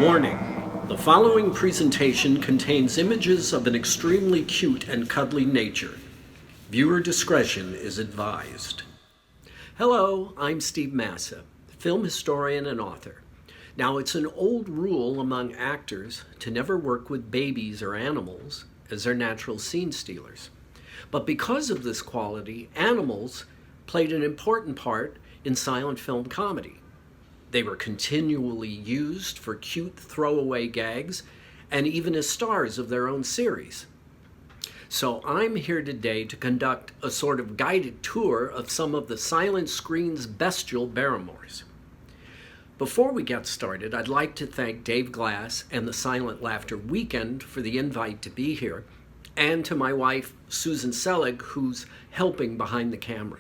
Warning: the following presentation contains images of an extremely cute and cuddly nature. Viewer discretion is advised. Hello, I'm Steve Massa, film historian and author. Now, it's an old rule among actors to never work with babies or animals as their natural scene stealers. But because of this quality, animals played an important part in silent film comedy. They were continually used for cute throwaway gags and even as stars of their own series. So I'm here today to conduct a sort of guided tour of some of the silent screen's bestial paramours. Before we get started, I'd like to thank Dave Glass and the Silent Laughter Weekend for the invite to be here, and to my wife, Susan Selig, who's helping behind the camera.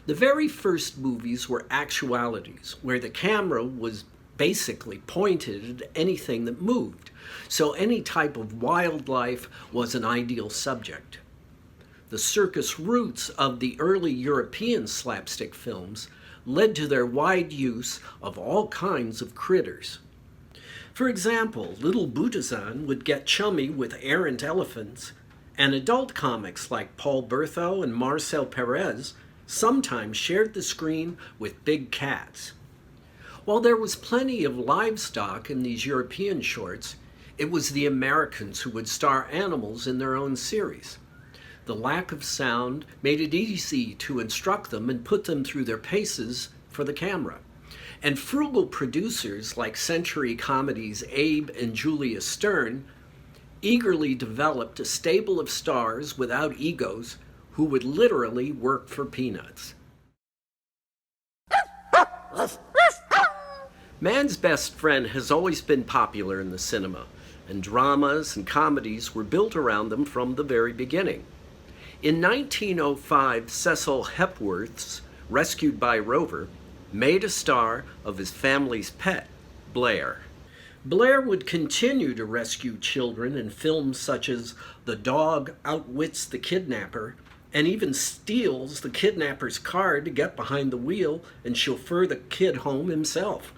The very first movies were actualities, where the camera was basically pointed at anything that moved, so any type of wildlife was an ideal subject. The circus roots of the early European slapstick films led to their wide use of all kinds of critters. For example, little Tarzan would get chummy with errant elephants, and adult comics like Paul Bertho and Marcel Perez sometimes shared the screen with big cats. While there was plenty of livestock in these European shorts, it was the Americans who would star animals in their own series. The lack of sound made it easy to instruct them and put them through their paces for the camera. And frugal producers like Century Comedy's Abe and Julia Stern eagerly developed a stable of stars without egos who would literally work for peanuts. Man's best friend has always been popular in the cinema, and dramas and comedies were built around them from the very beginning. In 1905, Cecil Hepworth's Rescued by Rover made a star of his family's pet, Blair. Blair would continue to rescue children in films such as The Dog Outwits the Kidnapper, and even steals the kidnapper's car to get behind the wheel and chauffeur the kid home himself.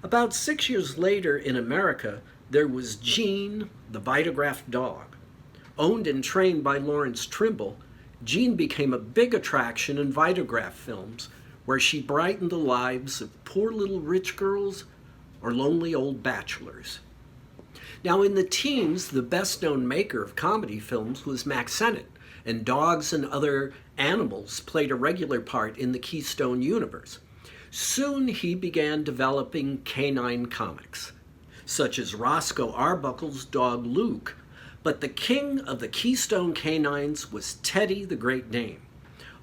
About 6 years later in America, there was Jean, the Vitagraph dog. Owned and trained by Lawrence Trimble, Jean became a big attraction in Vitagraph films, where she brightened the lives of poor little rich girls or lonely old bachelors. Now, in the teens, the best-known maker of comedy films was Mack Sennett, and dogs and other animals played a regular part in the Keystone universe. Soon he began developing canine comics, such as Roscoe Arbuckle's dog Luke, but the king of the Keystone canines was Teddy the Great Dane.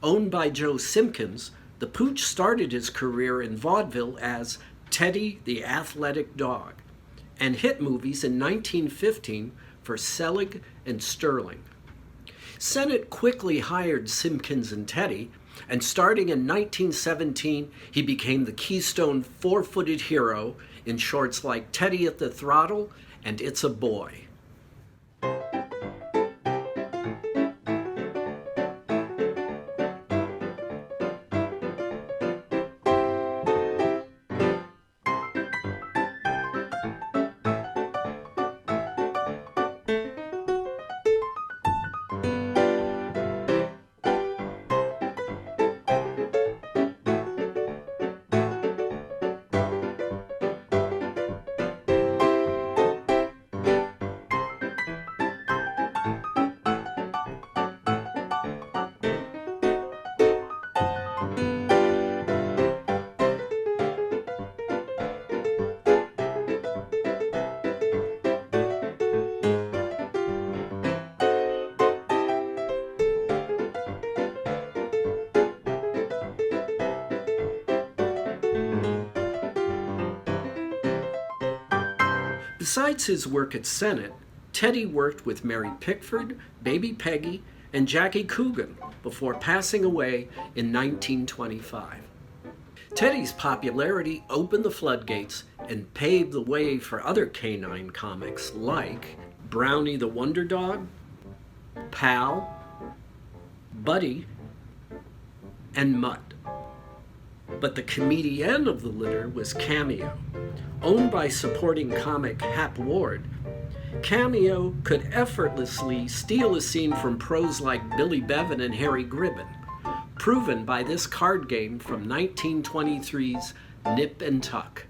Owned by Joe Simpkins, the Pooch started his career in vaudeville as Teddy the Athletic Dog, and hit movies in 1915 for Selig and Sterling. Sennett quickly hired Simpkins and Teddy, and starting in 1917, he became the Keystone four-footed hero in shorts like Teddy at the Throttle and It's a Boy. Besides his work at Sennett, Teddy worked with Mary Pickford, Baby Peggy, and Jackie Coogan before passing away in 1925. Teddy's popularity opened the floodgates and paved the way for other canine comics like Brownie the Wonder Dog, Pal, Buddy, and Mutt. But the comedienne of the litter was Cameo. Owned by supporting comic Hap Ward, Cameo could effortlessly steal a scene from pros like Billy Bevan and Harry Gribben, proven by this card game from 1923's Nip and Tuck.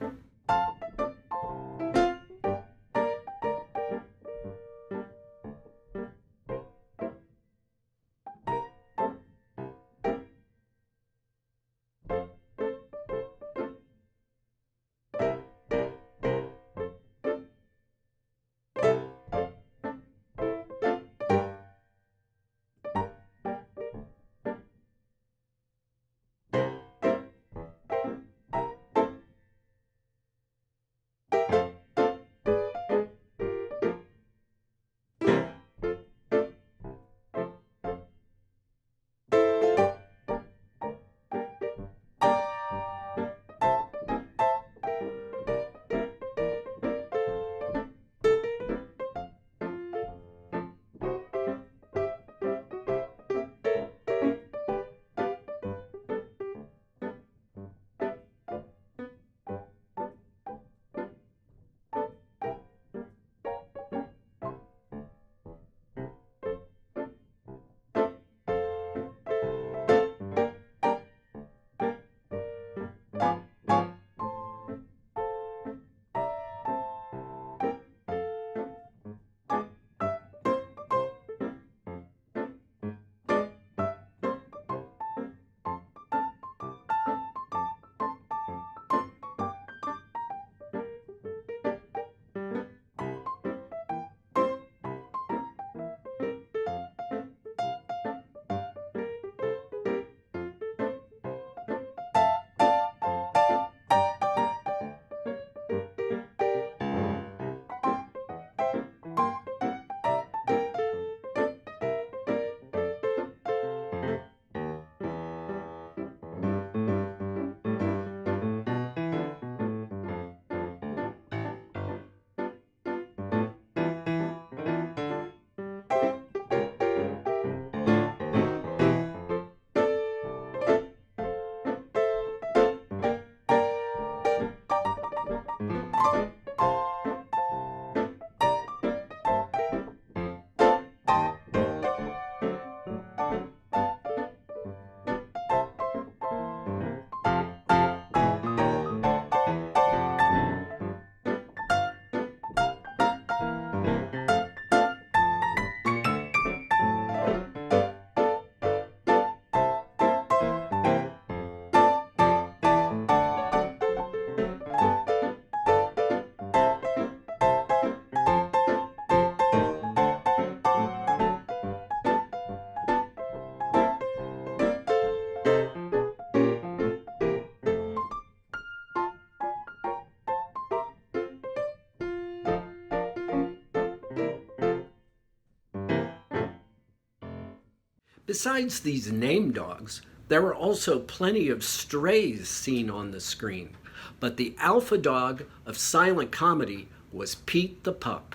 Besides these name dogs, there were also plenty of strays seen on the screen, but the alpha dog of silent comedy was Pete the Pup.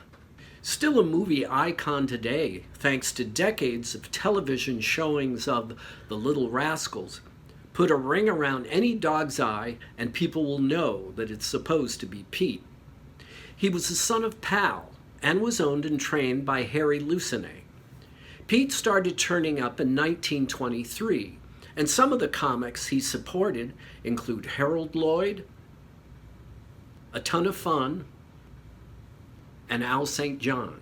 Still a movie icon today, thanks to decades of television showings of The Little Rascals. Put a ring around any dog's eye and people will know that it's supposed to be Pete. He was the son of Pal and was owned and trained by Harry Lucenay. Pete started turning up in 1923, and some of the comics he supported include Harold Lloyd, A Ton of Fun, and Al St. John.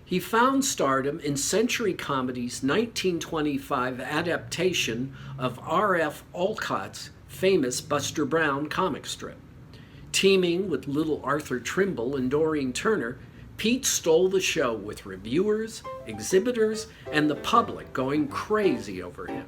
He found stardom in Century Comedy's 1925 adaptation of R.F. Olcott's famous Buster Brown comic strip. Teaming with little Arthur Trimble and Doreen Turner, Pete stole the show with reviewers, exhibitors, and the public going crazy over him.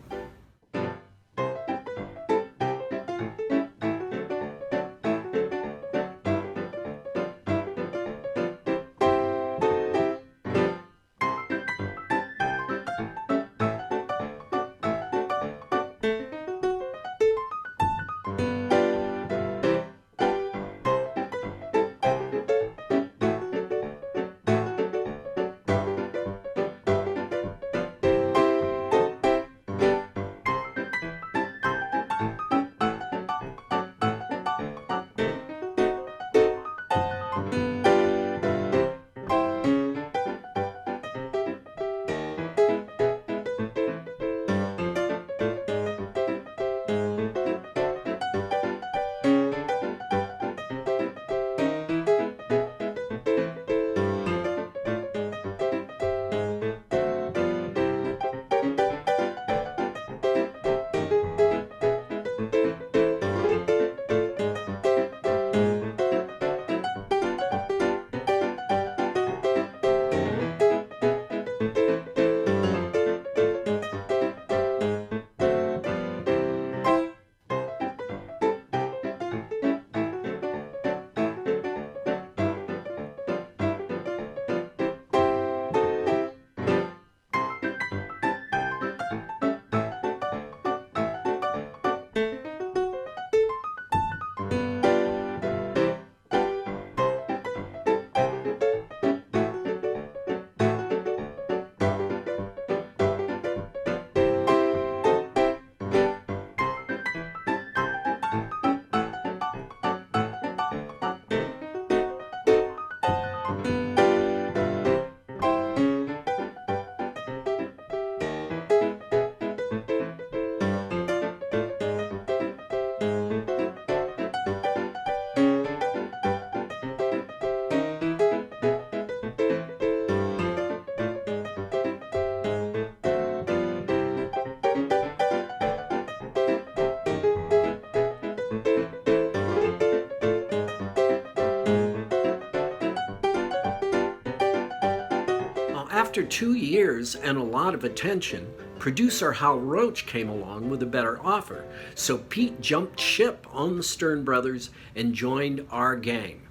After 2 years and a lot of attention, producer Hal Roach came along with a better offer, so Pete jumped ship on the Stern Brothers and joined Our Gang.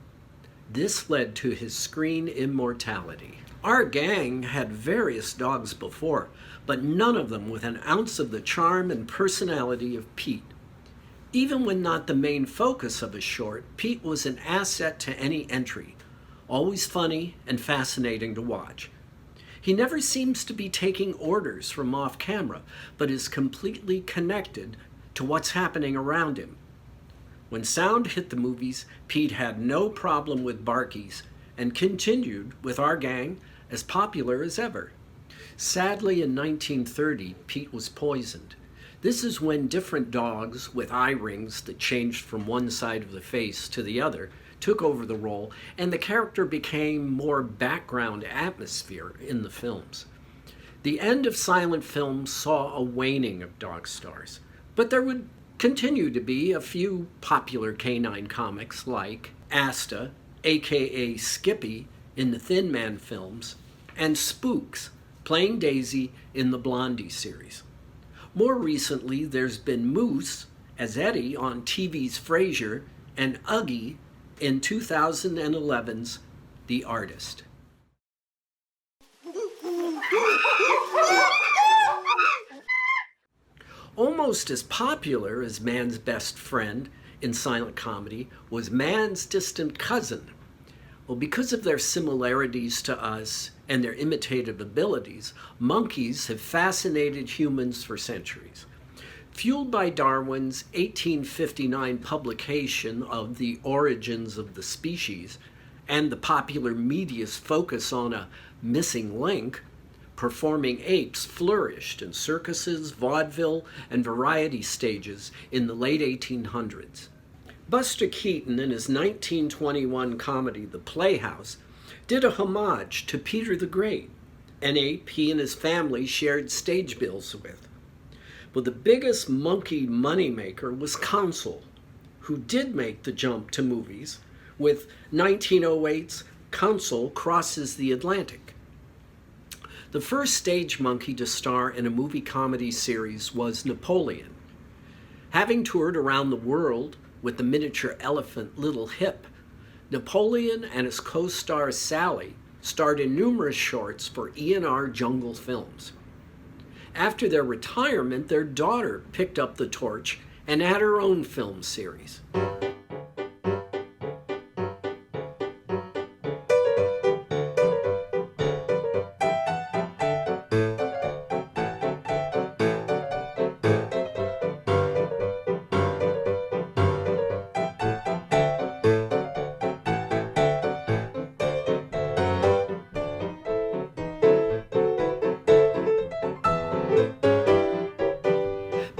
This led to his screen immortality. Our Gang had various dogs before, but none of them with an ounce of the charm and personality of Pete. Even when not the main focus of a short, Pete was an asset to any entry, always funny and fascinating to watch. He never seems to be taking orders from off camera, but is completely connected to what's happening around him. When sound hit the movies, Pete had no problem with barkies and continued with Our Gang as popular as ever. Sadly, in 1930, Pete was poisoned. This is when different dogs with eye rings that changed from one side of the face to the other took over the role, and the character became more background atmosphere in the films. The end of silent films saw a waning of dog stars, but there would continue to be a few popular canine comics like Asta, aka Skippy, in the Thin Man films, and Spooks, playing Daisy in the Blondie series. More recently, there's been Moose as Eddie on TV's Frasier and Uggy in 2011's The Artist. Almost as popular as Man's Best Friend in silent comedy was Man's Distant Cousin. Well, because of their similarities to us and their imitative abilities, monkeys have fascinated humans for centuries. Fueled by Darwin's 1859 publication of The Origins of the Species and the popular media's focus on a missing link, performing apes flourished in circuses, vaudeville, and variety stages in the late 1800s. Buster Keaton, in his 1921 comedy The Playhouse, did a homage to Peter the Great, an ape he and his family shared stage bills with. But the biggest monkey moneymaker was Consul, who did make the jump to movies with 1908's Consul Crosses the Atlantic. The first stage monkey to star in a movie comedy series was Napoleon. Having toured around the world with the miniature elephant Little Hip, Napoleon and his co-star Sally starred in numerous shorts for E&R Jungle Films. After their retirement, their daughter picked up the torch and had her own film series.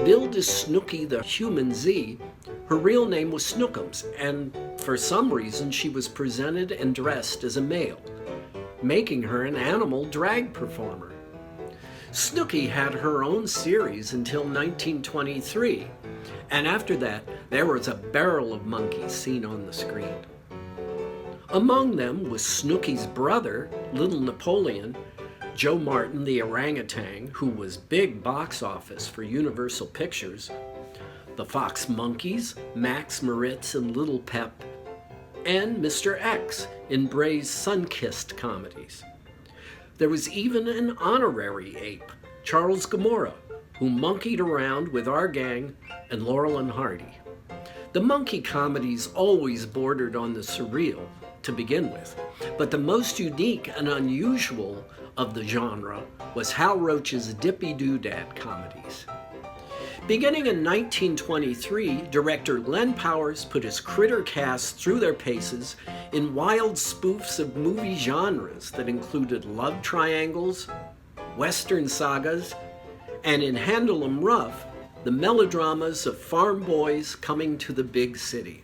Billed as Snooky the Human Z, her real name was Snookums, and for some reason she was presented and dressed as a male, making her an animal drag performer. Snooky had her own series until 1923, and after that there was a barrel of monkeys seen on the screen. Among them was Snooky's brother, Little Napoleon, Joe Martin the orangutan, who was big box office for Universal Pictures, the Fox Monkeys, Max Moritz and Little Pep, and Mr. X in Bray's Sun-Kissed comedies. There was even an honorary ape, Charles Gamora, who monkeyed around with Our Gang and Laurel and Hardy. The monkey comedies always bordered on the surreal to begin with, but the most unique and unusual of the genre was Hal Roach's Dippy Doodad comedies. Beginning in 1923, director Len Powers put his critter cast through their paces in wild spoofs of movie genres that included love triangles, western sagas, and in Handle 'em Rough, the melodramas of farm boys coming to the big city.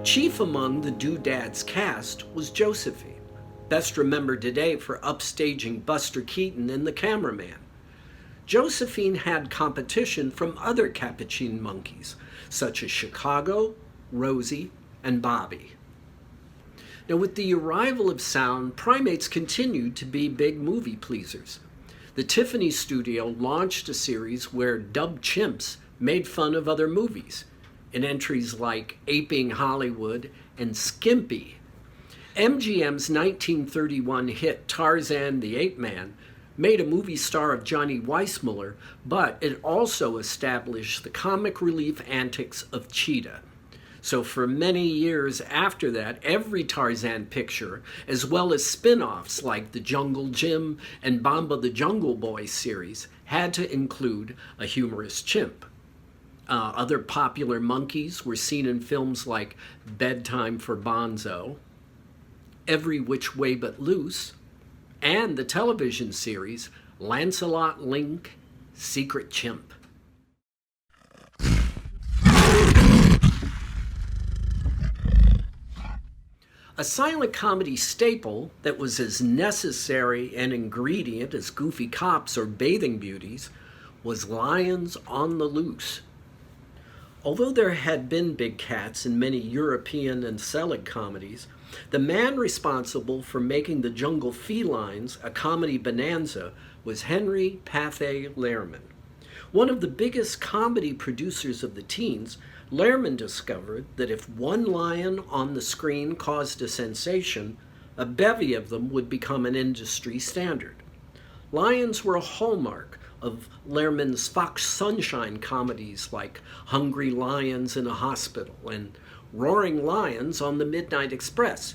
Chief among the Doodads cast was Josephine, best remembered today for upstaging Buster Keaton in The Cameraman. Josephine had competition from other Capuchin monkeys, such as Chicago, Rosie, and Bobby. Now, with the arrival of sound, primates continued to be big movie pleasers. The Tiffany studio launched a series where dubbed chimps made fun of other movies, in entries like Aping Hollywood and Skimpy. MGM's 1931 hit Tarzan the Ape Man made a movie star of Johnny Weissmuller, but it also established the comic relief antics of Cheetah. So for many years after that, every Tarzan picture, as well as spin-offs like the Jungle Jim and Bamba the Jungle Boy series, had to include a humorous chimp. Other popular monkeys were seen in films like Bedtime for Bonzo, Every Which Way But Loose, and the television series Lancelot Link, Secret Chimp. A silent comedy staple that was as necessary an ingredient as Goofy Cops or Bathing Beauties was Lions on the Loose. Although there had been big cats in many European and Selig comedies, the man responsible for making the Jungle Felines a comedy bonanza was Henry Pathé Lehrman. One of the biggest comedy producers of the teens, Lehrman discovered that if one lion on the screen caused a sensation, a bevy of them would become an industry standard. Lions were a hallmark of Lehrman's Fox Sunshine comedies like Hungry Lions in a Hospital and Roaring Lions on the Midnight Express.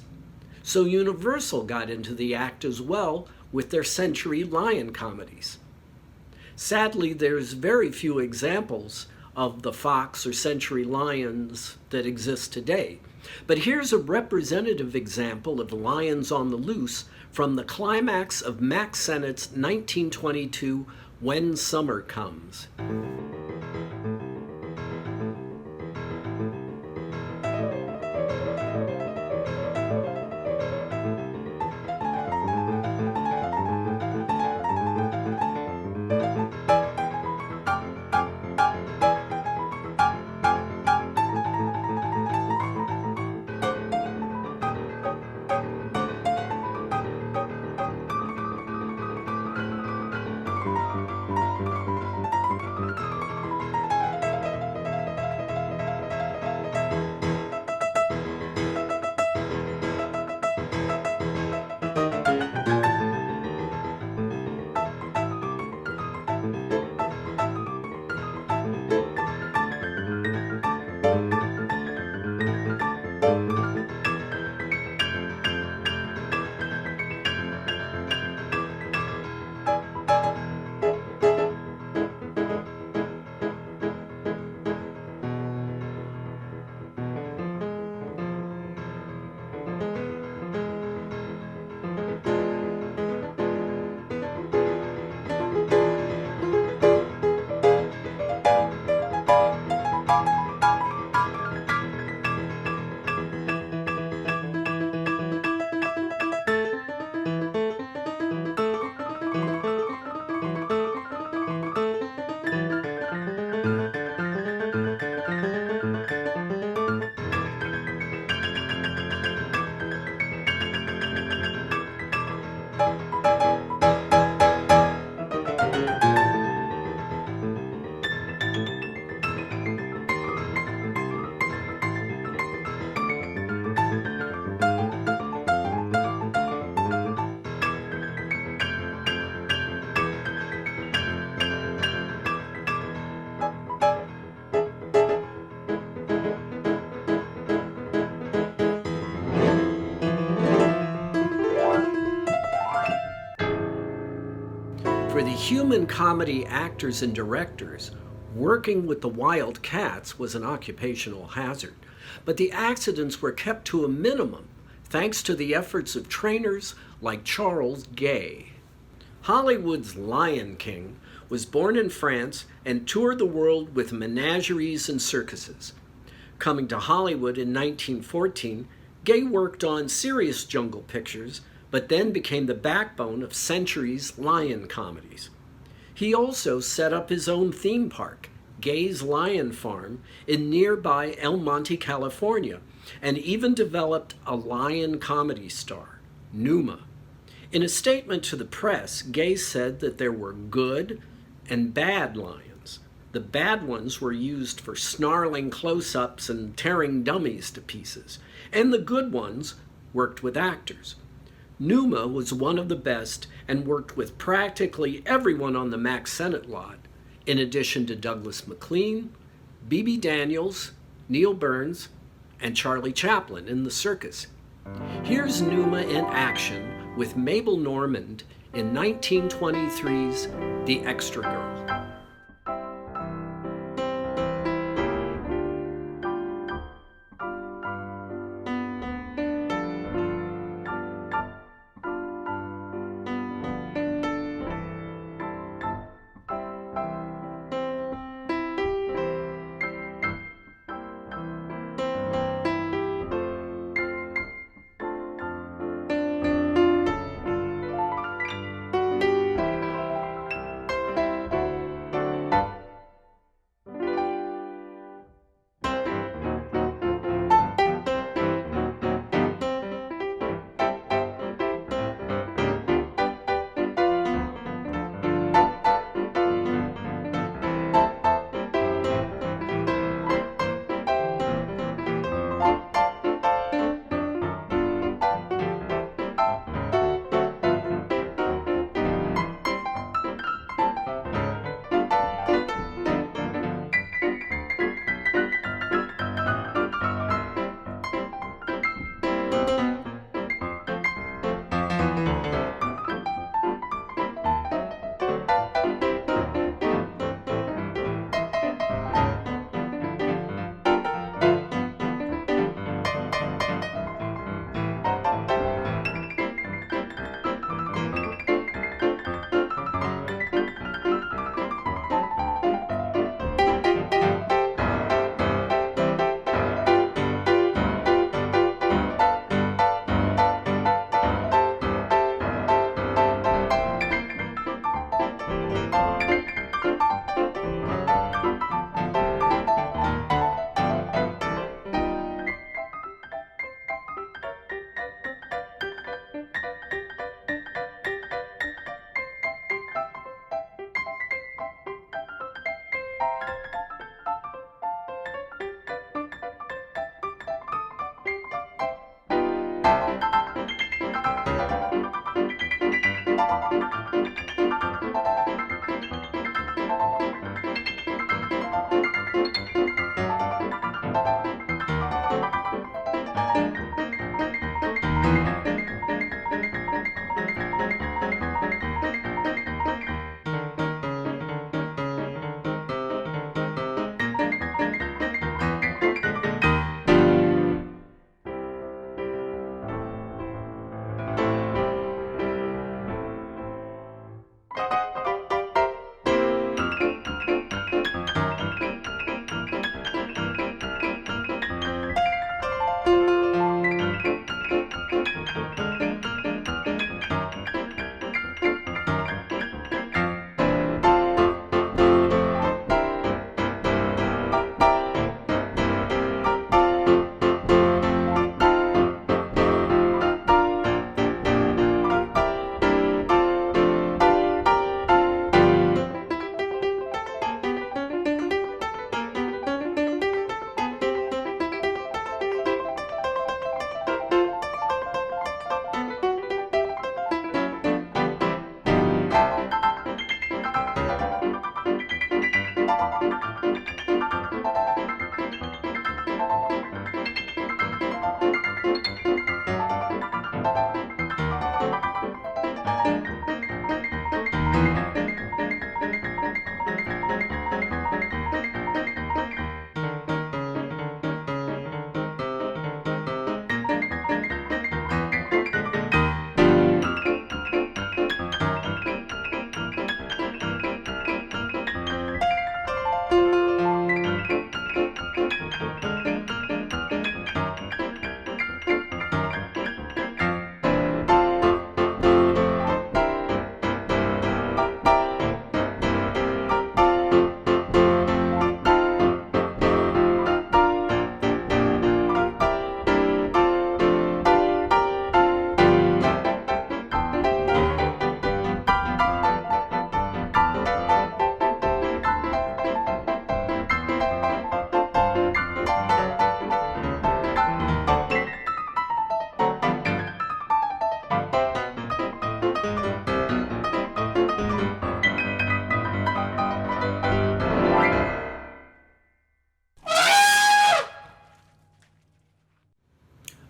So Universal got into the act as well with their Century Lion comedies. Sadly, there's very few examples of the Fox or Century Lions that exist today. But here's a representative example of Lions on the Loose from the climax of Mack Sennett's 1922 When Summer Comes. For the human comedy actors and directors, working with the wild cats was an occupational hazard, but the accidents were kept to a minimum thanks to the efforts of trainers like Charles Gay. Hollywood's Lion King was born in France and toured the world with menageries and circuses. Coming to Hollywood in 1914, Gay worked on serious jungle pictures, but then became the backbone of Century's lion comedies. He also set up his own theme park, Gay's Lion Farm, in nearby El Monte, California, and even developed a lion comedy star, Numa. In a statement to the press, Gay said that there were good and bad lions. The bad ones were used for snarling close-ups and tearing dummies to pieces, and the good ones worked with actors. Numa was one of the best and worked with practically everyone on the Mack Sennett lot, in addition to Douglas MacLean, Bebe Daniels, Neil Burns, and Charlie Chaplin in the circus. Here's Numa in action with Mabel Normand in 1923's The Extra Girl.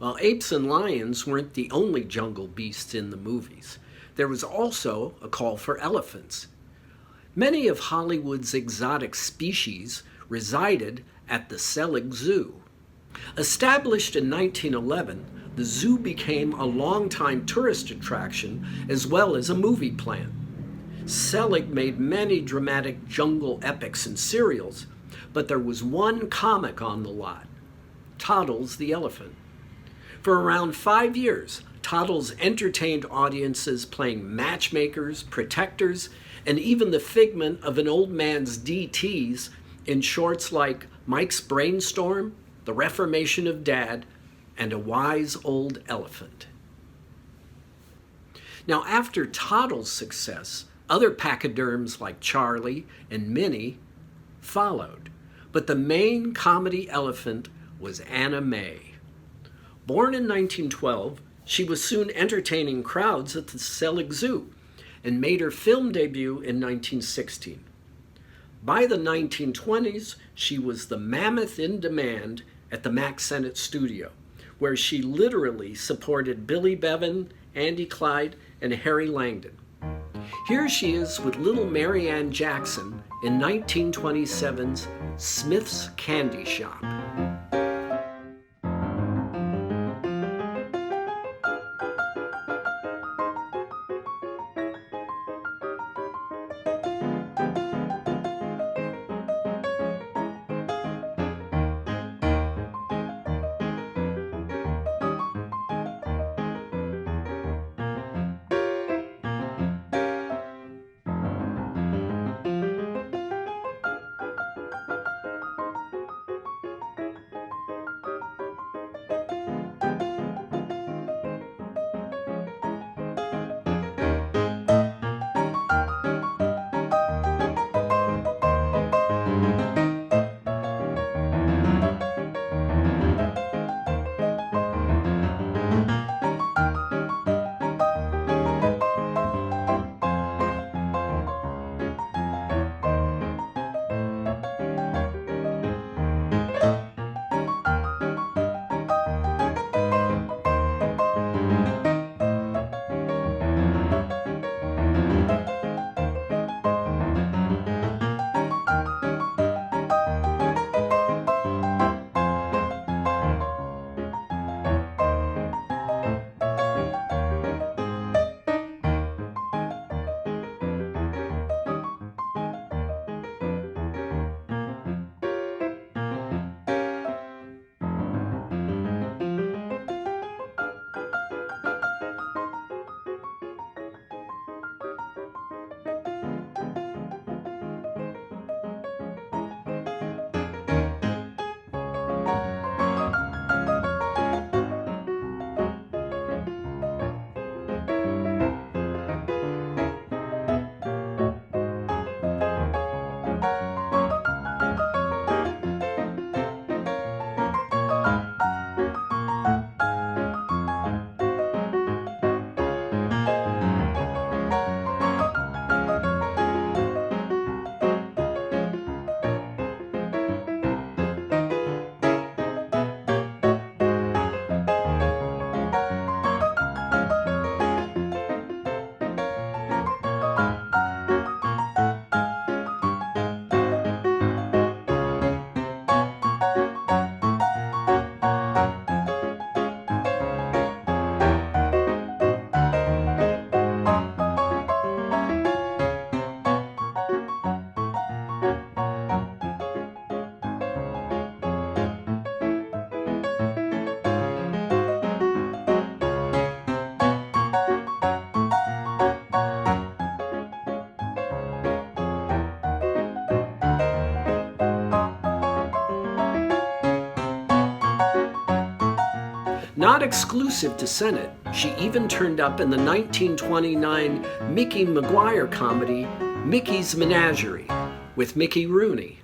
While apes and lions weren't the only jungle beasts in the movies, there was also a call for elephants. Many of Hollywood's exotic species resided at the Selig Zoo. Established in 1911, the zoo became a longtime tourist attraction as well as a movie plant. Selig made many dramatic jungle epics and serials, but there was one comic on the lot, Toddles the Elephant. For around 5 years, Toddles entertained audiences playing matchmakers, protectors, and even the figment of an old man's DTs in shorts like Mike's Brainstorm, The Reformation of Dad, and A Wise Old Elephant. Now, after Toddles' success, other pachyderms like Charlie and Minnie followed, but the main comedy elephant was Anna May. Born in 1912, she was soon entertaining crowds at the Selig Zoo and made her film debut in 1916. By the 1920s, she was the mammoth in demand at the Mack Sennett studio, where she literally supported Billy Bevan, Andy Clyde, and Harry Langdon. Here she is with little Marianne Jackson in 1927's Smith's Candy Shop. Not exclusive to Sennett, she even turned up in the 1929 Mickey Maguire comedy, Mickey's Menagerie, with Mickey Rooney.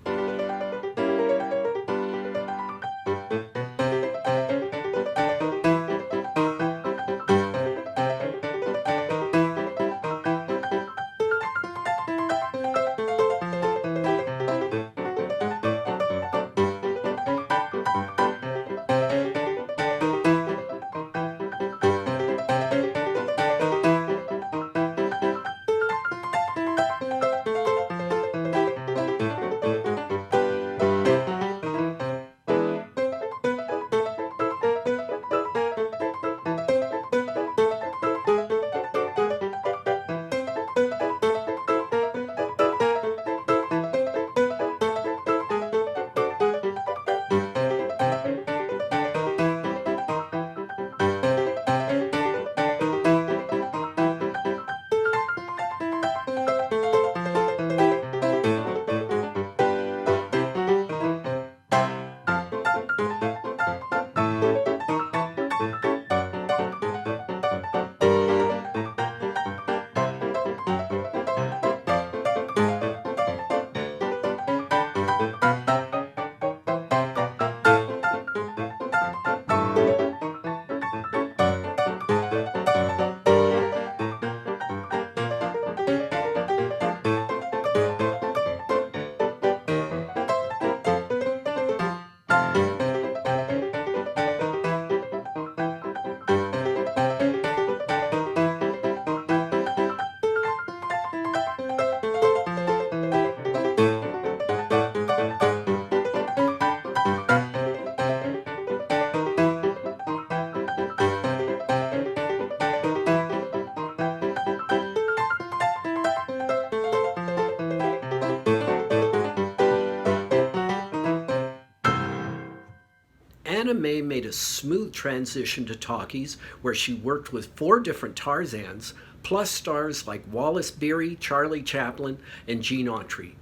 Anna May made a smooth transition to talkies, where she worked with 4 different Tarzans, plus stars like Wallace Beery, Charlie Chaplin, and Gene Autry.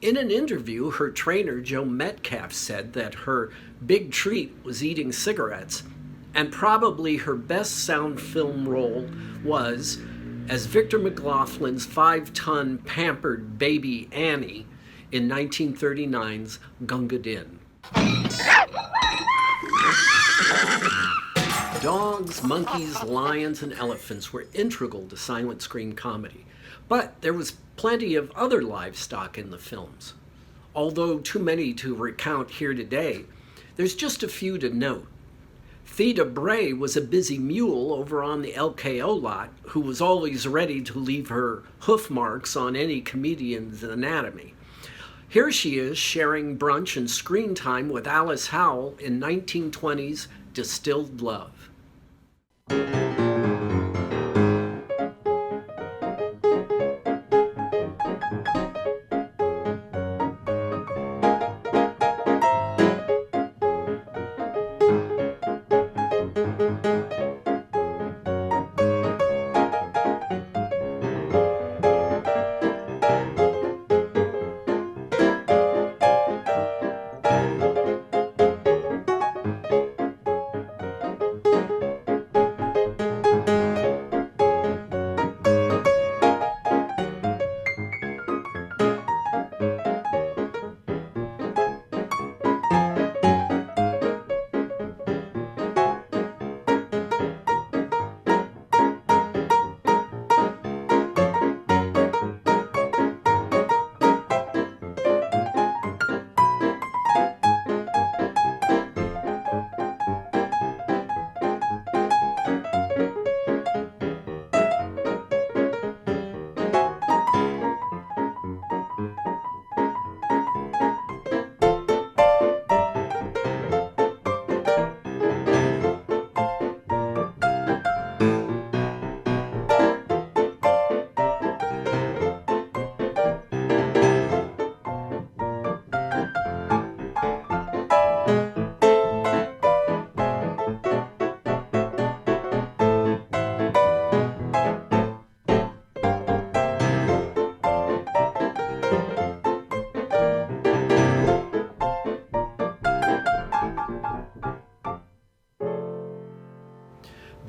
In an interview, her trainer, Joe Metcalf, said that her big treat was eating cigarettes, and probably her best sound film role was as Victor McLaughlin's 5-ton pampered baby Annie in 1939's Gunga Din. Dogs, monkeys, lions, and elephants were integral to silent screen comedy, but there was plenty of other livestock in the films. Although too many to recount here today, there's just a few to note. Thea Bray was a busy mule over on the LKO lot who was always ready to leave her hoof marks on any comedian's anatomy. Here she is sharing brunch and screen time with Alice Howell in 1920's Distilled Love.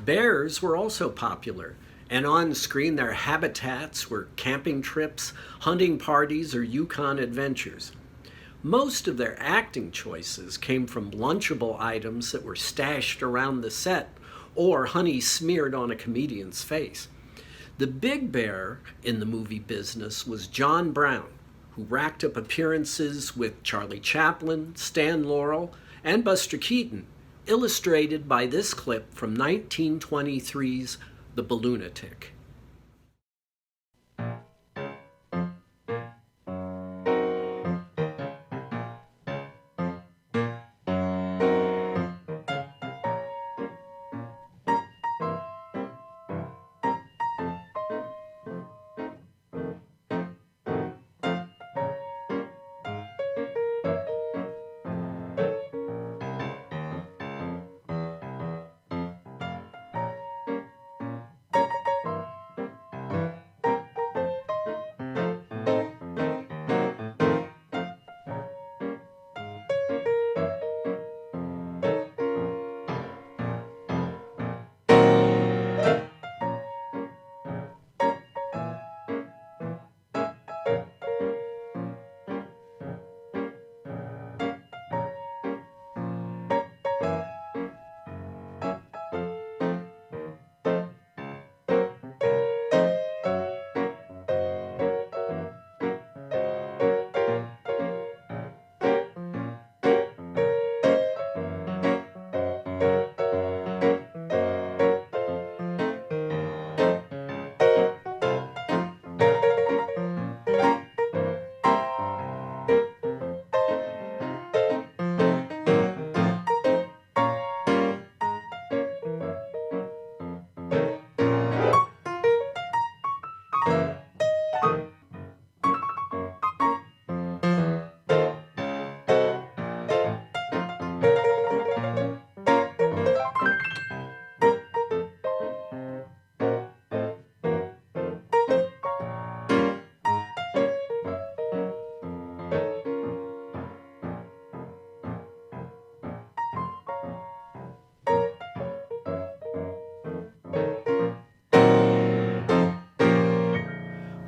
Bears were also popular, and on screen their habitats were camping trips, hunting parties, or Yukon adventures. Most of their acting choices came from lunchable items that were stashed around the set or honey smeared on a comedian's face. The big bear in the movie business was John Brown, who racked up appearances with Charlie Chaplin, Stan Laurel, and Buster Keaton, illustrated by this clip from 1923's The Balloonatic.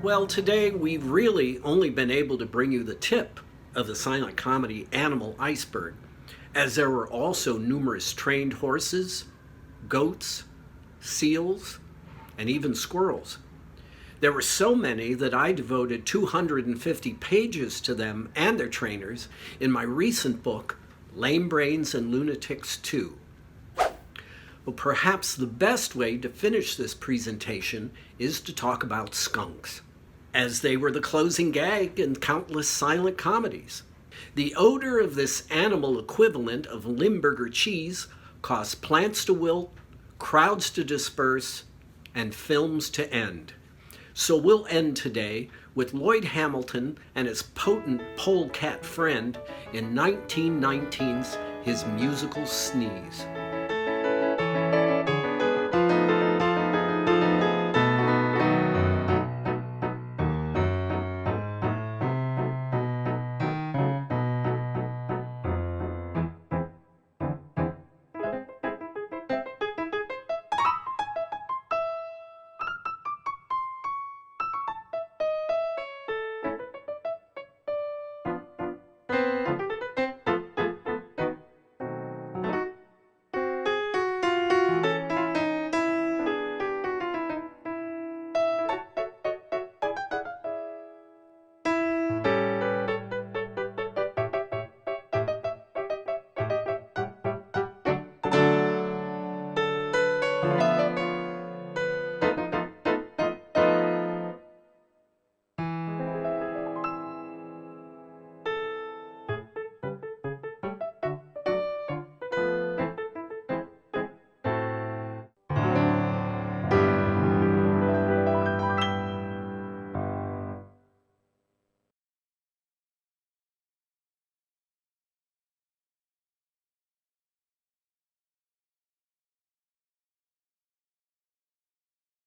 Well, today we've really only been able to bring you the tip of the silent comedy animal iceberg, as there were also numerous trained horses, goats, seals, and even squirrels. There were so many that I devoted 250 pages to them and their trainers in my recent book, Lame Brains and Lunatics 2. Well, perhaps the best way to finish this presentation is to talk about skunks, as they were the closing gag in countless silent comedies. The odor of this animal equivalent of Limburger cheese caused plants to wilt, crowds to disperse, and films to end. So we'll end today with Lloyd Hamilton and his potent polecat friend in 1919's His Musical Sneeze.